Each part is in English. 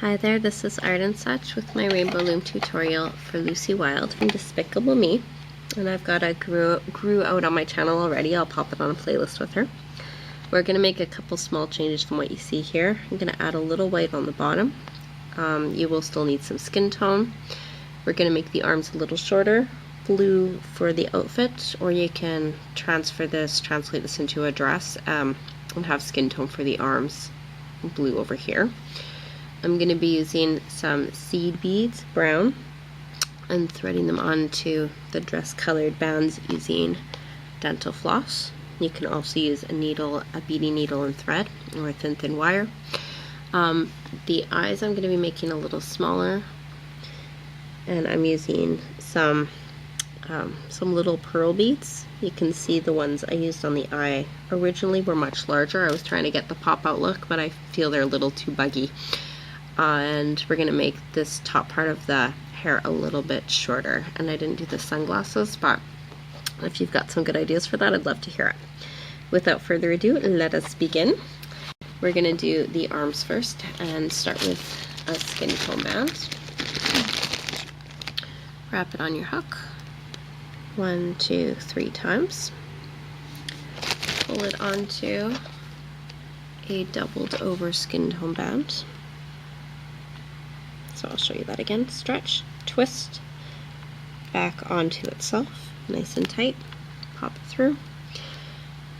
Hi there, this is Art and Such with my Rainbow Loom tutorial for Lucy Wilde from Despicable Me. And I've got a grew out on my channel already. I'll pop it on a playlist with her. We're going to make a couple small changes from what you see here. I'm going to add a little white on the bottom. You will still need some skin tone. We're going to make the arms a little shorter, blue for the outfit, or you can translate this into a dress and have skin tone for the arms, blue over here. I'm going to be using some seed beads, brown, and threading them onto the dress colored bands using dental floss. You can also use a needle, a beading needle and thread, or a thin wire. The eyes I'm going to be making a little smaller, and I'm using some little pearl beads. You can see the ones I used on the eye originally were much larger. I was trying to get the pop-out look, but I feel they're a little too buggy. And we're going to make this top part of the hair a little bit shorter. And I didn't do the sunglasses, but if you've got some good ideas for that, I'd love to hear it. Without further ado, let us begin. We're going to do the arms first and start with a skin tone band. Wrap it on your hook 1, 2, 3 times. Pull it onto a doubled over skin tone band. So I'll show you that again. Stretch, twist, back onto itself, nice and tight, pop it through.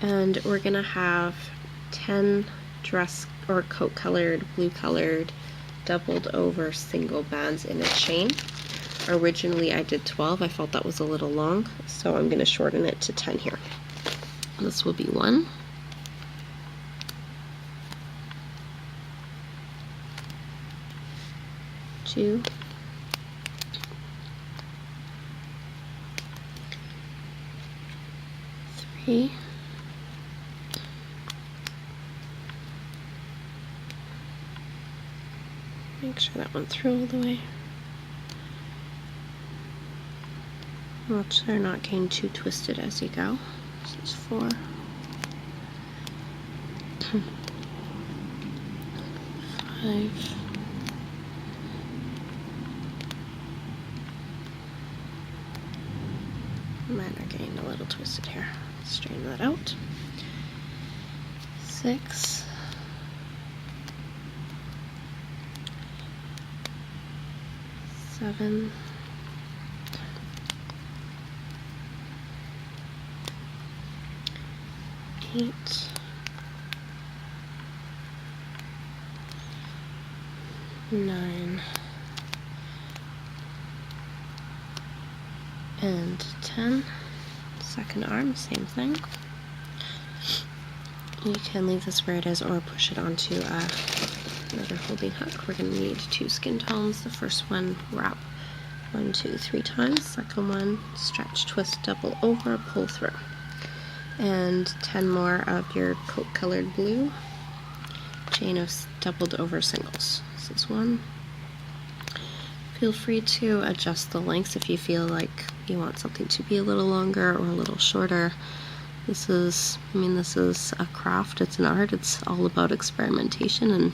And we're gonna have 10 dress or coat colored, blue colored, doubled over single bands in a chain. Originally I did 12, I felt that was a little long, so I'm gonna shorten it to 10 here. This will be 1. 2, 3, 4. Make sure that went through all the way. Watch they're not getting too twisted as you go. This is 4. 5. Mine are getting a little twisted here. Straighten that out. 6. 7. 8. 9. And 10. Second arm, same thing. You can leave this where it is or push it onto another holding hook. We're going to need 2 skin tones. The first one, wrap 1, 2, 3 times. Second one, stretch, twist, double over, pull through. And 10 more of your coat colored blue. Chain of doubled over singles. This is 1. Feel free to adjust the lengths if you feel like you want something to be a little longer or a little shorter. This is a craft, it's an art, it's all about experimentation and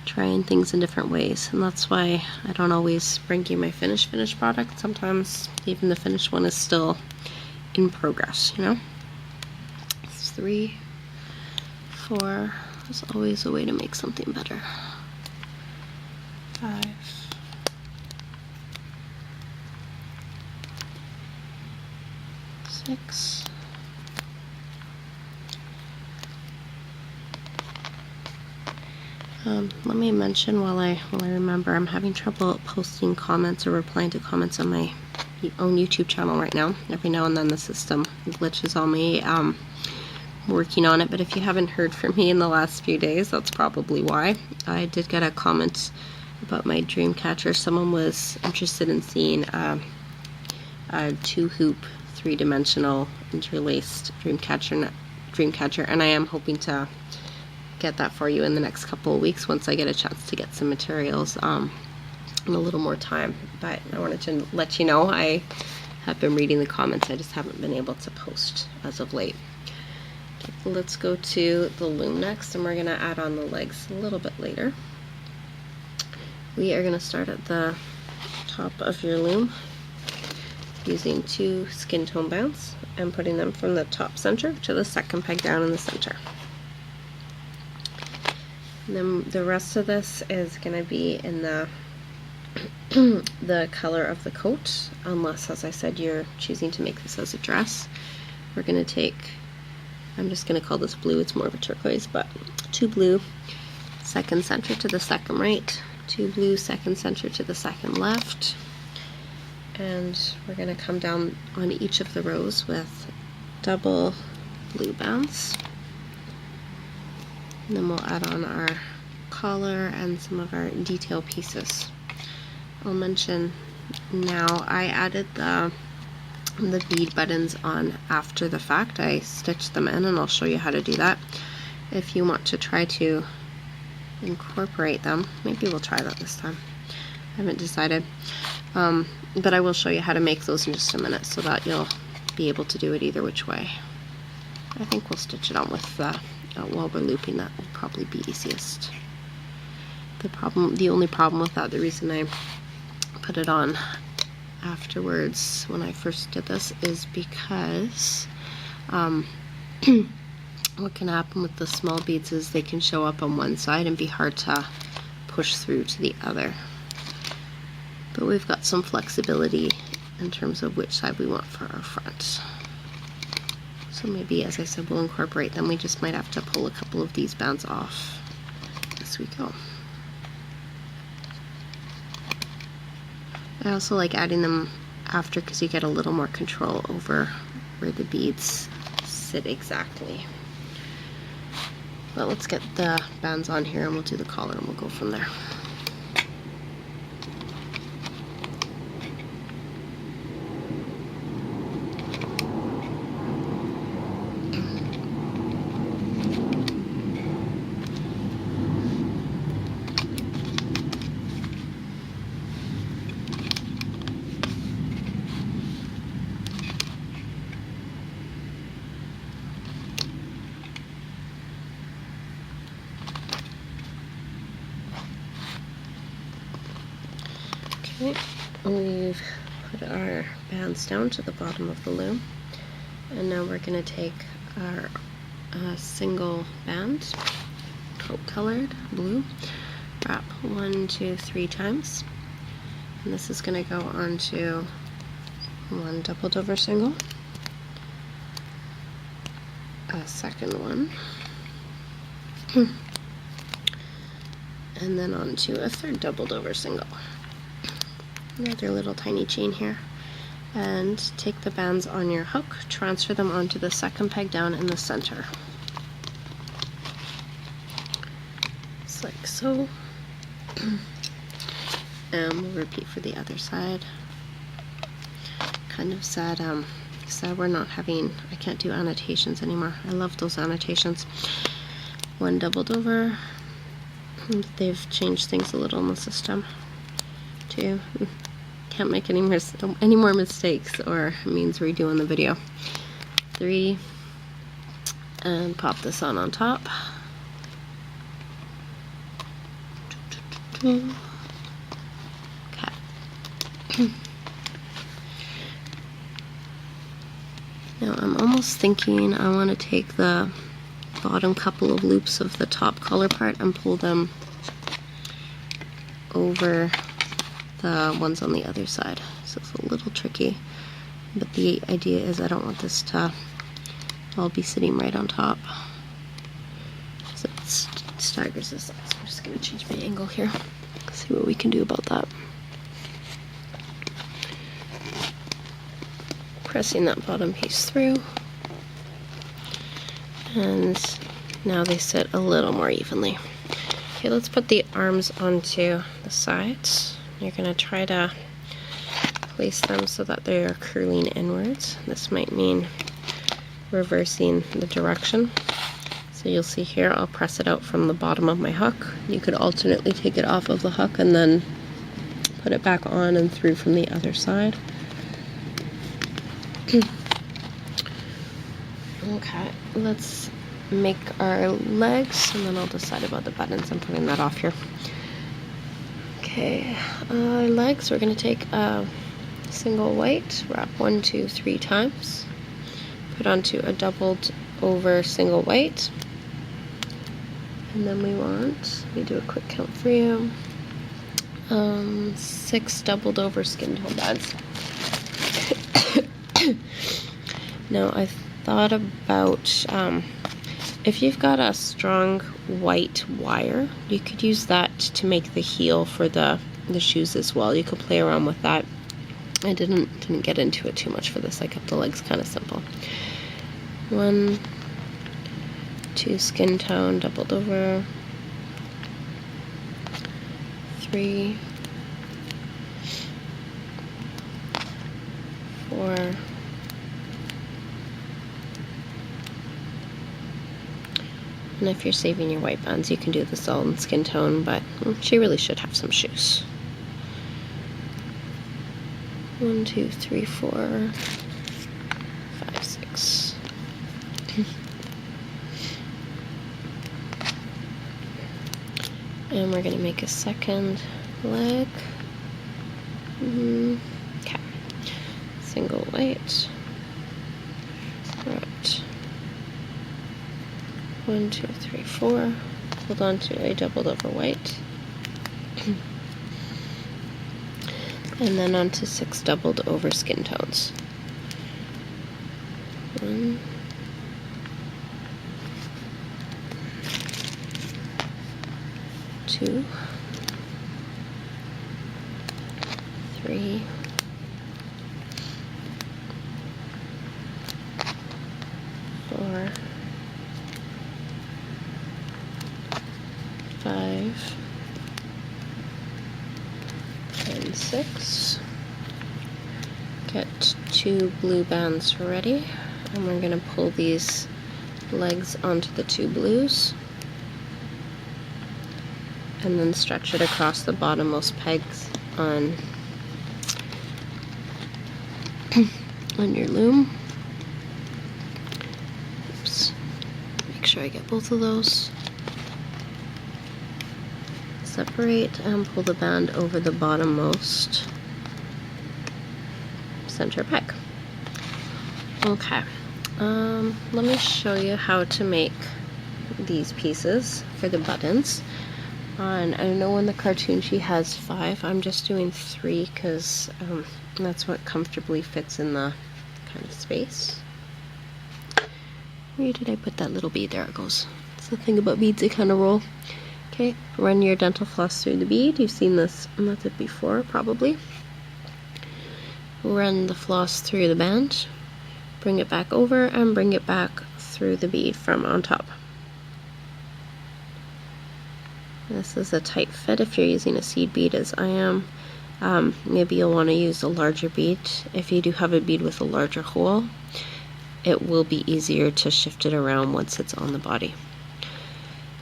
trying things in different ways. And that's why I don't always bring you my finished product. Sometimes even the finished one is still in progress, you know? 3, 4, there's always a way to make something better. 5. 6. 'Let me mention while I remember, I'm having trouble posting comments or replying to comments on my own YouTube channel right now. Every now and then the system glitches on me. I'm working on it, but if you haven't heard from me in the last few days, that's probably why. I did get a comment about my dream catcher. Someone was interested in seeing a 2-hoop 3-dimensional interlaced dream catcher, and I am hoping to get that for you in the next couple of weeks once I get a chance to get some materials and a little more time. But I wanted to let you know I have been reading the comments. I just haven't been able to post as of late. Okay, let's go to the loom next, and we're going to add on the legs a little bit later. We are going to start at the top of your loom using 2 skin tone bands and putting them from the top center to the second peg down in the center. And then the rest of this is going to be in the the color of the coat, unless, as I said, you're choosing to make this as a dress. We're going to take, I'm just going to call this blue, it's more of a turquoise, but 2 blue, second center to the second right, 2 blue, second center to the second left, and we're going to come down on each of the rows with double blue bands. And then we'll add on our collar and some of our detail pieces. I'll mention now, I added the bead buttons on after the fact. I stitched them in, and I'll show you how to do that. If you want to try to incorporate them, maybe we'll try that this time. I haven't decided, but I will show you how to make those in just a minute so that you'll be able to do it either which way. I think we'll stitch it on with while we're looping. That will probably be easiest. The only problem with that, the reason I put it on afterwards when I first did this, is because what can happen with the small beads is they can show up on one side and be hard to push through to the other. But we've got some flexibility in terms of which side we want for our front. So maybe, as I said, we'll incorporate them. We just might have to pull a couple of these bands off as we go. I also like adding them after because you get a little more control over where the beads sit exactly. But let's get the bands on here and we'll do the collar and we'll go from there. Okay, we've put our bands down to the bottom of the loom, and now we're going to take our single band, coat colored blue, wrap 1, 2, 3 times, and this is going to go onto 1 doubled over single, a second one, and then onto a 3rd doubled over single. Another little tiny chain here, and take the bands on your hook, transfer them onto the second peg down in the center, just like so, and we'll repeat for the other side. Kind of sad we're not having, I can't do annotations anymore. I love those annotations. 1 doubled over. They've changed things a little in the system too. Can't make any more mistakes or it means redoing the video. 3, and pop this on top. Okay. Now I'm almost thinking I want to take the bottom couple of loops of the top collar part and pull them over the ones on the other side. So it's a little tricky, but the idea is I don't want this to all be sitting right on top, so it staggers this. So I'm just going to change my angle here, see what we can do about that. Pressing that bottom piece through, and now they sit a little more evenly. Okay, let's put the arms onto the sides. You're going to try to place them so that they are curling inwards. This might mean reversing the direction. So you'll see here, I'll press it out from the bottom of my hook. You could alternately take it off of the hook and then put it back on and through from the other side. Okay, let's make our legs and then I'll decide about the buttons. I'm putting that off here. Okay, legs, we're going to take a single white, wrap 1, 2, 3 times, put onto a doubled over single white, and then let me do a quick count for you, 6 doubled over skin tone bands. Now I thought about, if you've got a strong white wire, you could use that to make the heel for the shoes as well. You could play around with that. I didn't get into it too much for this. I kept the legs kind of simple. 1, 2 skin tone doubled over, 3, 4, and if you're saving your white bands, you can do this all in skin tone, but she really should have some shoes. 1, 2, 3, 4, 5, 6. And we're going to make a second leg. Okay. Single white. Right. 1, 2, 3, 4. Hold on to a doubled over white. And then onto 6 doubled over skin tones. 1, 2, 3, 4, 5, and 6. Get 2 blue bands ready, and we're going to pull these legs onto the 2 blues, and then stretch it across the bottommost pegs on your loom. Oops. Make sure I get both of those. Separate and pull the band over the bottommost center peg. Okay, let me show you how to make these pieces for the buttons. And I know in the cartoon she has 5. I'm just doing 3 because that's what comfortably fits in the kind of space. Where did I put that little bead? There it goes. That's the thing about beads, they kind of roll. Okay, run your dental floss through the bead. You've seen this method before, probably. Run the floss through the band, bring it back over, and bring it back through the bead from on top. This is a tight fit if you're using a seed bead, as I am. Maybe you'll want to use a larger bead. If you do have a bead with a larger hole, it will be easier to shift it around once it's on the body.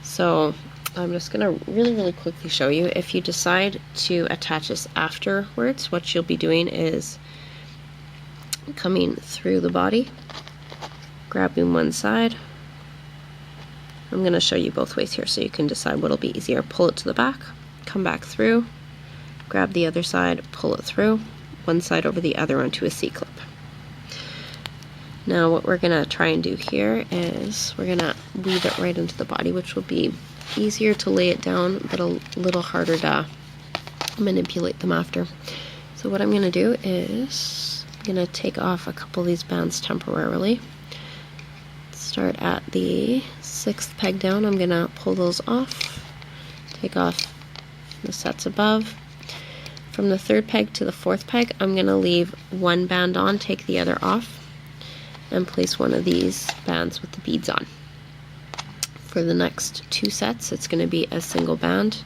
So I'm just going to really quickly show you. If you decide to attach this afterwards, what you'll be doing is coming through the body, grabbing one side. I'm going to show you both ways here so you can decide what'll be easier. Pull it to the back, come back through, grab the other side, pull it through, one side over the other onto a C-clip. Now what we're going to try and do here is we're going to weave it right into the body, which will be easier to lay it down, but a little harder to manipulate them after. So what I'm going to do is I'm going to take off a couple of these bands temporarily. Start at the 6th peg down. I'm going to pull those off, take off the sets above. From the 3rd peg to the 4th peg, I'm going to leave one band on, take the other off, and place one of these bands with the beads on. For the next 2 sets, it's going to be a single band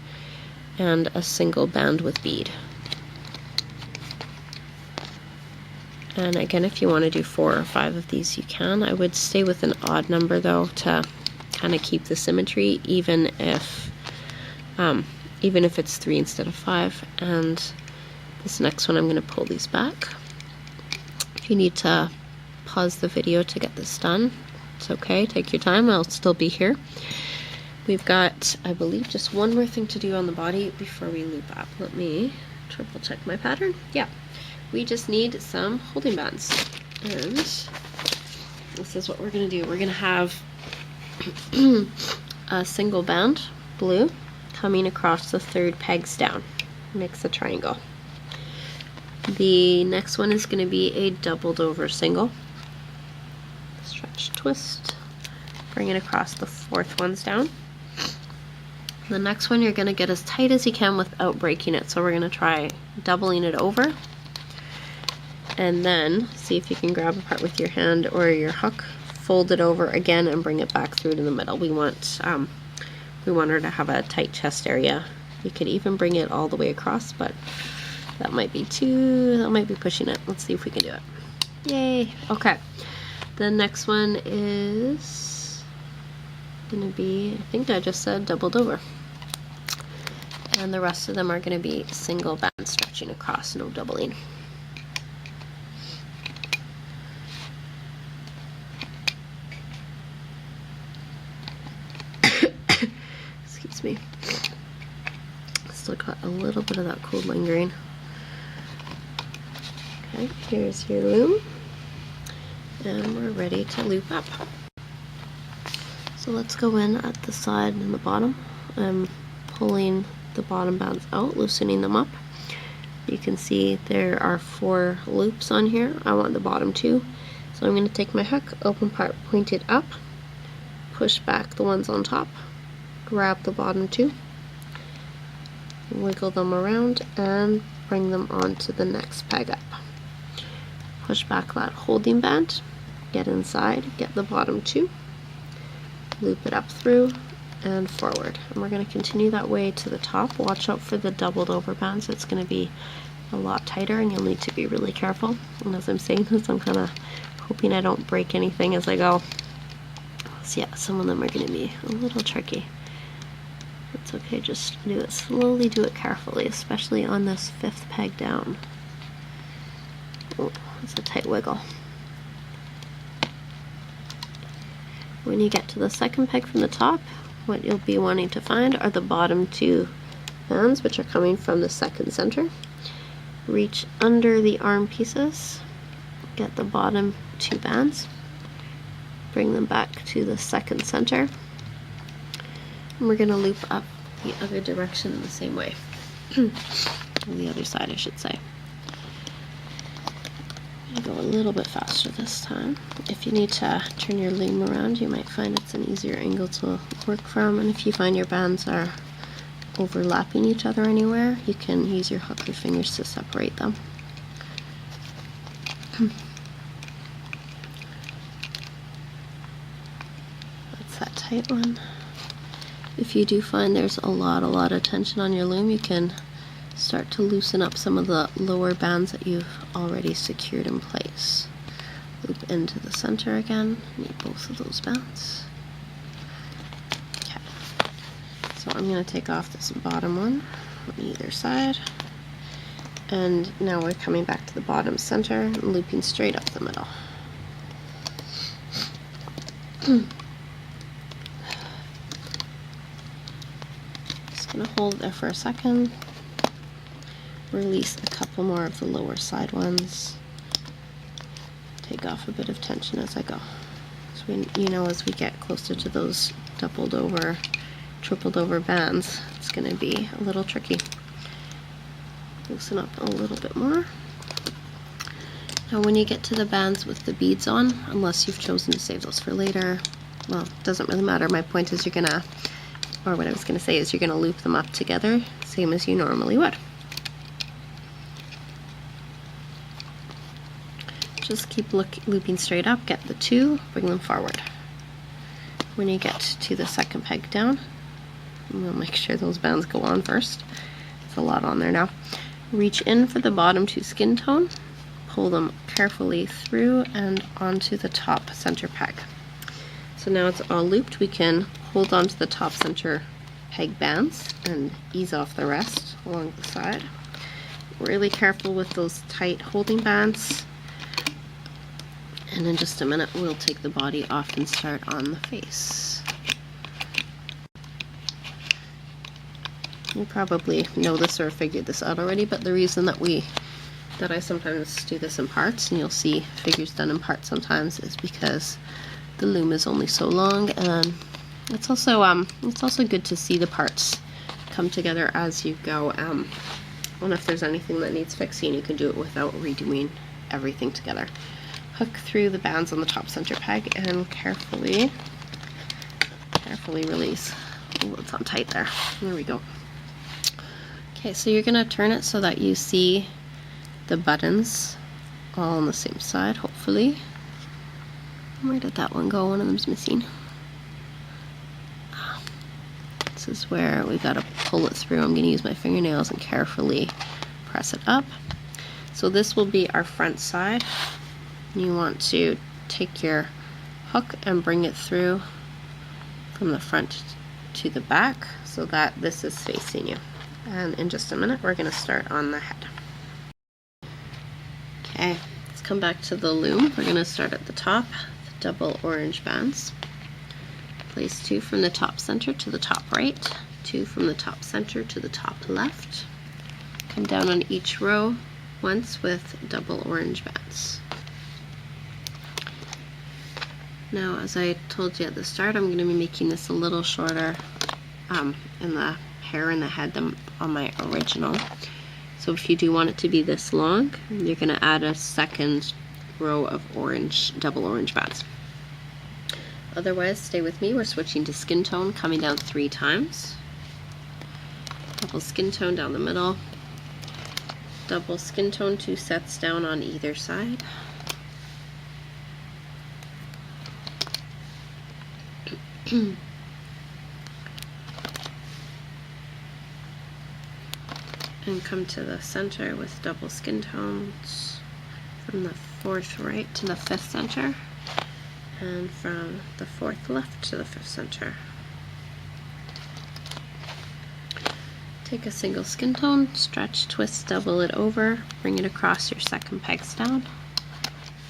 and a single band with bead. And again, if you want to do 4 or 5 of these, you can. I would stay with an odd number though to kind of keep the symmetry, even if it's 3 instead of 5. And this next one, I'm going to pull these back. If you need to pause the video to get this done, it's okay. Take your time. I'll still be here. We've got, I believe, just one more thing to do on the body before we loop up. Let me triple check my pattern. Yeah, we just need some holding bands. And this is what we're going to do. We're going to have a single band, blue, coming across the 3rd pegs down. Makes a triangle. The next one is going to be a doubled over single. Stretch, twist, bring it across the 4th ones down. The next one you're going to get as tight as you can without breaking it. So we're going to try doubling it over. And then see if you can grab a part with your hand or your hook, fold it over again and bring it back through to the middle. We want her to have a tight chest area. You could even bring it all the way across, but that might be pushing it. Let's see if we can do it. Yay! Okay. The next one is going to be, I think I just said doubled over. And the rest of them are going to be single band stretching across, no doubling. Excuse me. Still got a little bit of that cold lingering. Okay, here's your loom. And we're ready to loop up. So let's go in at the side and the bottom. I'm pulling the bottom bands out, loosening them up. You can see there are 4 loops on here. I want the bottom 2. So I'm going to take my hook, open part pointed up, push back the ones on top, grab the bottom 2, wiggle them around and bring them onto the next peg up. Push back that holding band, get inside, get the bottom 2, loop it up through and forward. And we're going to continue that way to the top. Watch out for the doubled over bands. It's going to be a lot tighter and you'll need to be really careful. And as I'm saying this, I'm kind of hoping I don't break anything as I go. So yeah, some of them are going to be a little tricky. It's okay, just do it slowly, do it carefully, especially on this 5th peg down. Oh, it's a tight wiggle. When you get to the 2nd peg from the top, what you'll be wanting to find are the bottom 2 bands, which are coming from the 2nd center. Reach under the arm pieces, get the bottom 2 bands, bring them back to the 2nd center, and we're going to loop up the other direction in the same way. The other side, I should say. I'm going to go a little bit faster this time. If you need to turn your loom around, you might find it's an easier angle to work from, and if you find your bands are overlapping each other anywhere, you can use your hook and fingers to separate them. That's that tight one. If you do find there's a lot of tension on your loom, you can start to loosen up some of the lower bands that you've already secured in place. Loop into the center again, need both of those bands. Okay, so I'm going to take off this bottom one on either side, and now we're coming back to the bottom center and looping straight up the middle. Just going to hold it there for a second. Release a couple more of the lower side ones. Take off a bit of tension as I go. So as we get closer to those doubled over, tripled over bands, it's going to be a little tricky. Loosen up a little bit more. Now when you get to the bands with the beads on, unless you've chosen to save those for later, well, it doesn't really matter. My point is you're going to loop them up together, same as you normally would. Just keep looping straight up, get the 2, bring them forward. When you get to the 2nd peg down, we'll make sure those bands go on first. It's a lot on there now. Reach in for the bottom 2 skin tone, pull them carefully through and onto the top center peg. So now it's all looped, we can hold on to the top center peg bands and ease off the rest along the side. Really careful with those tight holding bands. And in just a minute, we'll take the body off and start on the face. You probably know this or figured this out already, but the reason that I sometimes do this in parts, and you'll see figures done in parts sometimes, is because the loom is only so long, and it's also good to see the parts come together as you go. And if there's anything that needs fixing, you can do it without redoing everything together. Hook through the bands on the top center peg and carefully release. Oh, it's on tight there. There we go. Okay, so you're gonna turn it so that you see the buttons all on the same side, hopefully. Where did that one go? One of them's missing. This is where we gotta pull it through. I'm gonna use my fingernails and carefully press it up. So this will be our front side. You want to take your hook and bring it through from the front to the back so that this is facing you. And in just a minute, we're gonna start on the head. Okay, let's come back to the loom. We're gonna start at the top, the double orange bands. Place 2 from the top center to the top right, 2 from the top center to the top left. Come down on each row once with double orange bands. Now, as I told you at the start, I'm going to be making this a little shorter in the hair and the head than on my original. So if you do want it to be this long, you're going to add a second row of double orange bands. Otherwise, stay with me. We're switching to skin tone, coming down 3 times. Double skin tone down the middle. Double skin tone 2 sets down on either side. And come to the center with double skin tones from the 4th right to the 5th center, and from the 4th left to the 5th center. Take a single skin tone, stretch, twist, double it over, bring it across your second pegs down,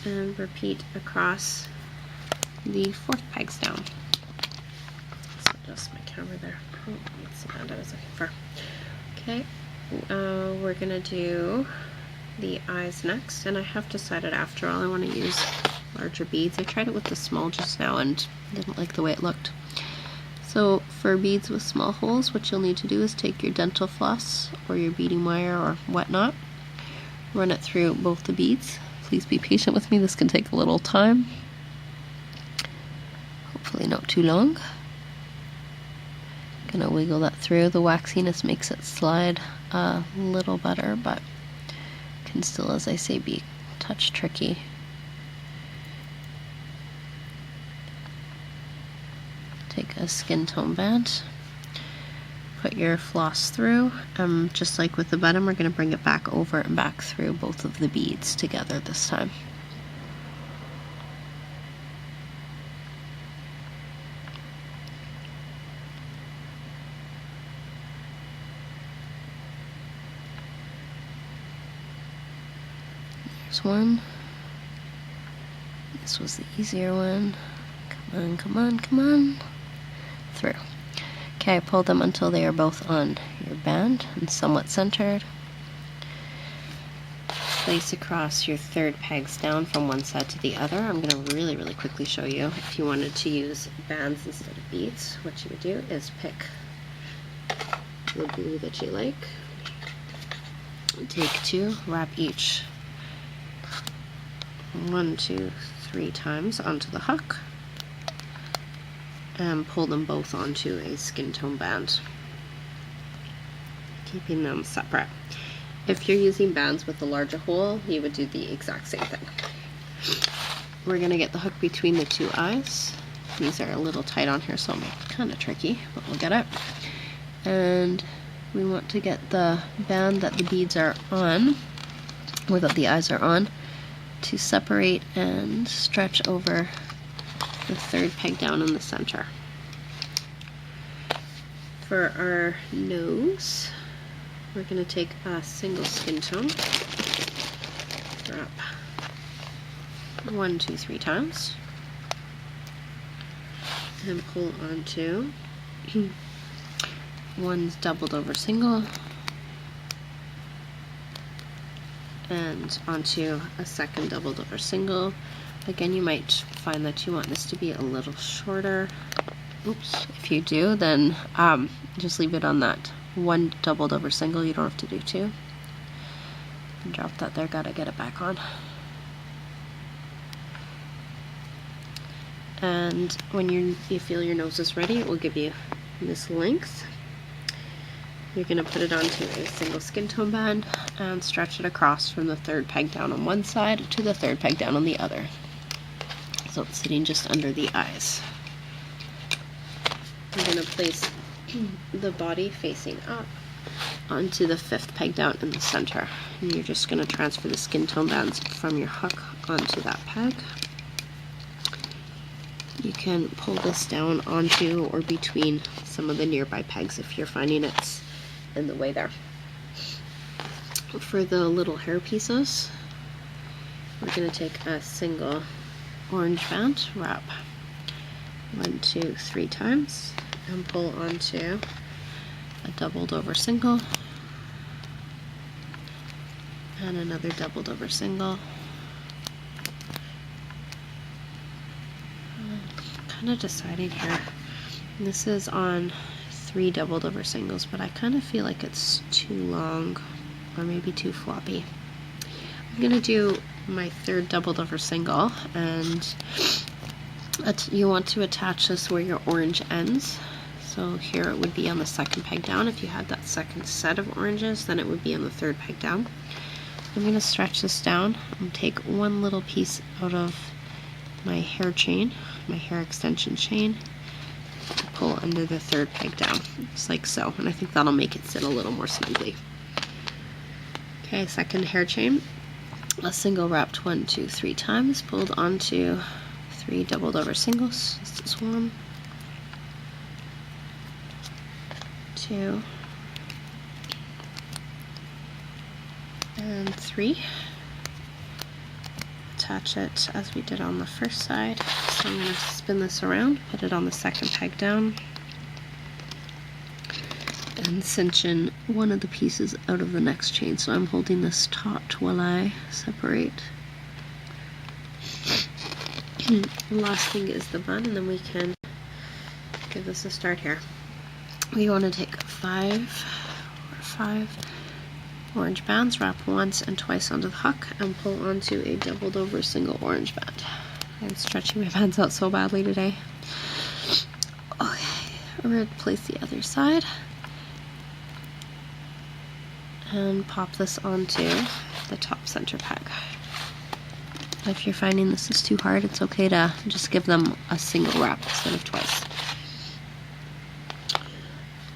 and repeat across the 4th pegs down. Let's adjust my camera there. Oh, that's the band I was looking for. Okay, we're gonna do the eyes next, and I have decided after all I want to use larger beads. I tried it with the small just now and didn't like the way it looked. So for beads with small holes, what you'll need to do is take your dental floss or your beading wire or whatnot, run it through both the beads. Please be patient with me, this can take a little time. Hopefully not too long. Gonna wiggle that through. The waxiness makes it slide a little better, but can still, as I say, be a touch tricky. Take a skin tone band, put your floss through, just like with the bottom, we're going to bring it back over and back through both of the beads together this time. There's one. This was the easier one. Come on, come on, come on. Through. Okay, pull them until they are both on your band and somewhat centered. Place across your 3rd pegs down from one side to the other. I'm going to really quickly show you. If you wanted to use bands instead of beads, what you would do is pick the blue that you like. Take 2, wrap each 1, 2, 3 times onto the hook, and pull them both onto a skin tone band, keeping them separate. If you're using bands with a larger hole, you would do the exact same thing. We're going to get the hook between the 2 eyes. These are a little tight on here, so it's kind of tricky, but we'll get it. And we want to get the band that the beads are on, or that the eyes are on, to separate and stretch over the 3rd peg down in the center. For our nose, we're going to take a single skin tone, wrap 1, 2, 3 times, and pull onto one doubled over single and onto a second doubled over single. Again, you might find that you want this to be a little shorter. Oops. If you do, then just leave it on that one doubled over single. You don't have to do two. And drop that there, gotta get it back on. And when you feel your nose is ready, it will give you this length. You're going to put it onto a single skin tone band and stretch it across from the third peg down on one side to the third peg down on the other. So it's sitting just under the eyes. I'm going to place the body facing up onto the fifth peg down in the center. And you're just going to transfer the skin tone bands from your hook onto that peg. You can pull this down onto or between some of the nearby pegs if you're finding it's in the way there. For the little hair pieces, we're going to take a single orange band, wrap 1, 2, 3 times, and pull onto a doubled over single, and another doubled over single. Kind of deciding here. This is on 3 doubled over singles, but I kind of feel like it's too long or maybe too floppy. I'm going to do my third doubled over single, and you want to attach this where your orange ends. So here it would be on the second peg down. If you had that second set of oranges, then it would be on the third peg down. I'm going to stretch this down and take one little piece out of my hair chain, my hair extension chain, pull under the third peg down, just like so, and I think that'll make it sit a little more smoothly. Okay, second hair chain, a single wrapped 1, 2, 3 times, pulled onto 3 doubled over singles. This is 1, 2, and 3. Attach it as we did on the first side. So I'm going to spin this around, put it on the second peg down, and cinch in one of the pieces out of the next chain. So I'm holding this taut while I separate. The last thing is the bun, and then we can give this a start here. We want to take 5 orange bands, wrap once and twice onto the hook, and pull onto a doubled over single orange band. I'm stretching my bands out so badly today. Okay, we're going to place the other side and pop this onto the top center peg. If you're finding this is too hard, it's okay to just give them a single wrap instead of twice.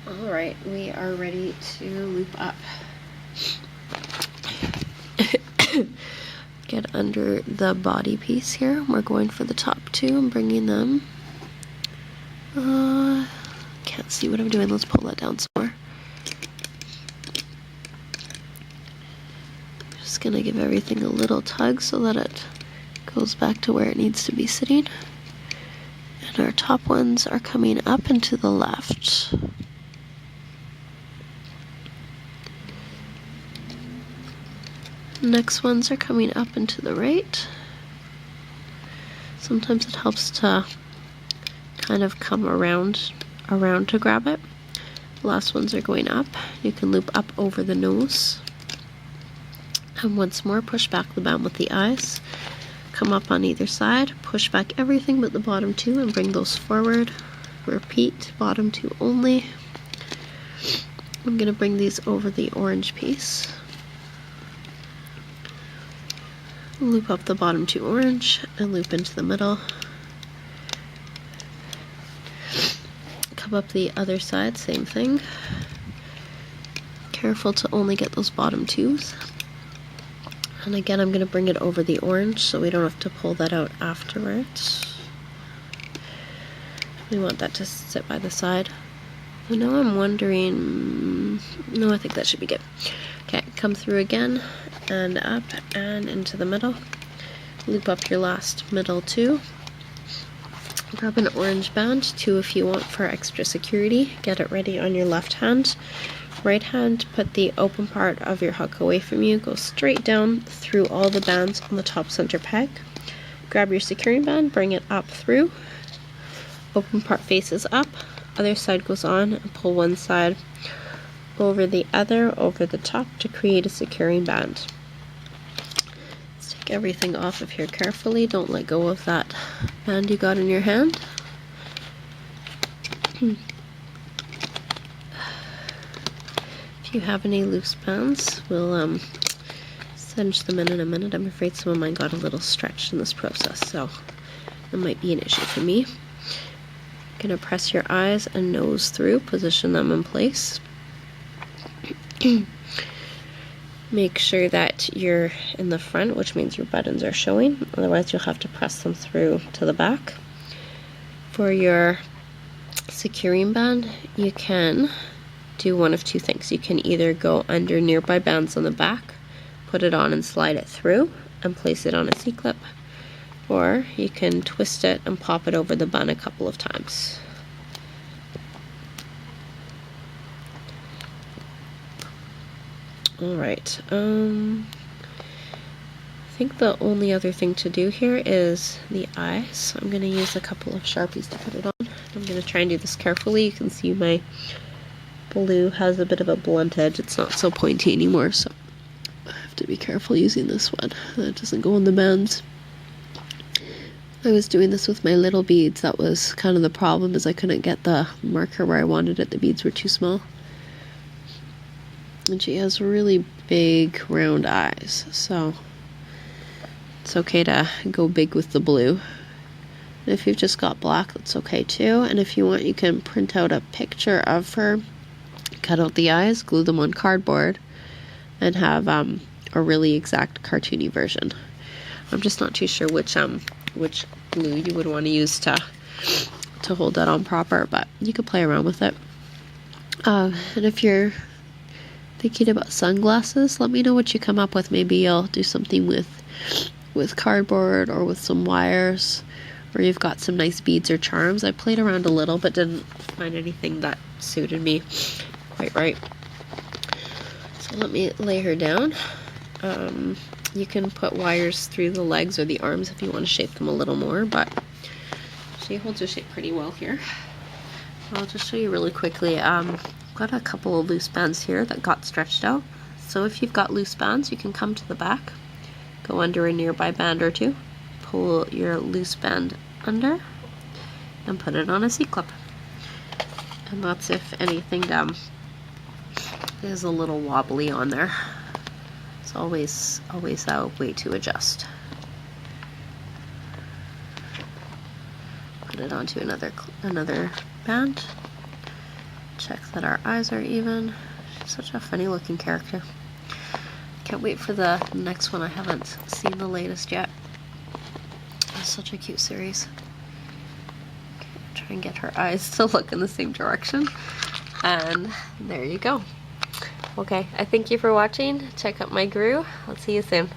Alright, we are ready to loop up. Get under the body piece here. We're going for the top 2 and bringing them. Can't see what I'm doing. Let's pull that down some more. Just gonna give everything a little tug so that it goes back to where it needs to be sitting. And our top ones are coming up and to the left. Next ones are coming up and to the right. Sometimes it helps to kind of come around to grab it. The last ones are going up. You can loop up over the nose. And once more, push back the band with the eyes. Come up on either side, push back everything but the bottom 2 and bring those forward. Repeat, bottom 2 only. I'm going to bring these over the orange piece. Loop up the bottom 2 orange and loop into the middle. Come up the other side, same thing. Careful to only get those bottom 2s. And again, I'm going to bring it over the orange so we don't have to pull that out afterwards. We want that to sit by the side. I know I'm wondering... No, I think that should be good. Okay, come through again and up and into the middle. Loop up your last middle 2. Grab an orange band, 2 if you want for extra security. Get it ready on your left hand. Right hand, put the open part of your hook away from you. Go straight down through all the bands on the top center peg. Grab your securing band, bring it up through. Open part faces up. Other side goes on, and pull one side over the other, over the top to create a securing band. Let's take everything off of here carefully. Don't let go of that band you got in your hand. If you have any loose bands, we'll cinch them in a minute. I'm afraid some of mine got a little stretched in this process, so it might be an issue for me. You're going to press your eyes and nose through, position them in place. Make sure that you're in the front, which means your buttons are showing, otherwise you'll have to press them through to the back. For your securing band, you can do one of two things. You can either go under nearby bands on the back, put it on and slide it through, and place it on a C-clip, or you can twist it and pop it over the bun a couple of times. Alright, I think the only other thing to do here is the eyes. I'm going to use a couple of Sharpies to put it on. I'm going to try and do this carefully. You can see my blue has a bit of a blunt edge. It's not so pointy anymore, so I have to be careful using this one. That doesn't go on the bands. I was doing this with my little beads. That was kind of the problem, is I couldn't get the marker where I wanted it. The beads were too small. And she has really big round eyes, so it's okay to go big with the blue. And if you've just got black, that's okay too. And if you want, you can print out a picture of her, cut out the eyes, glue them on cardboard, and have a really exact cartoony version. I'm just not too sure which glue you would want to use to hold that on proper, but you could play around with it. And if you're thinking about sunglasses, let me know what you come up with. Maybe I'll do something with cardboard or with some wires, or you've got some nice beads or charms. I played around a little but didn't find anything that suited me quite right. So let me lay her down. You can put wires through the legs or the arms if you want to shape them a little more, but she holds her shape pretty well here. I'll just show you really quickly. Got a couple of loose bands here that got stretched out. So if you've got loose bands, you can come to the back, go under a nearby band or two, pull your loose band under, and put it on a C-clip. And that's if anything is a little wobbly on there. It's always a way to adjust. Put it onto another band. Check that our eyes are even. She's such a funny looking character. Can't wait for the next one. I haven't seen the latest yet. It's such a cute series. Okay, try and get her eyes to look in the same direction. And there you go. Okay, I thank you for watching. Check out my Gru. I'll see you soon.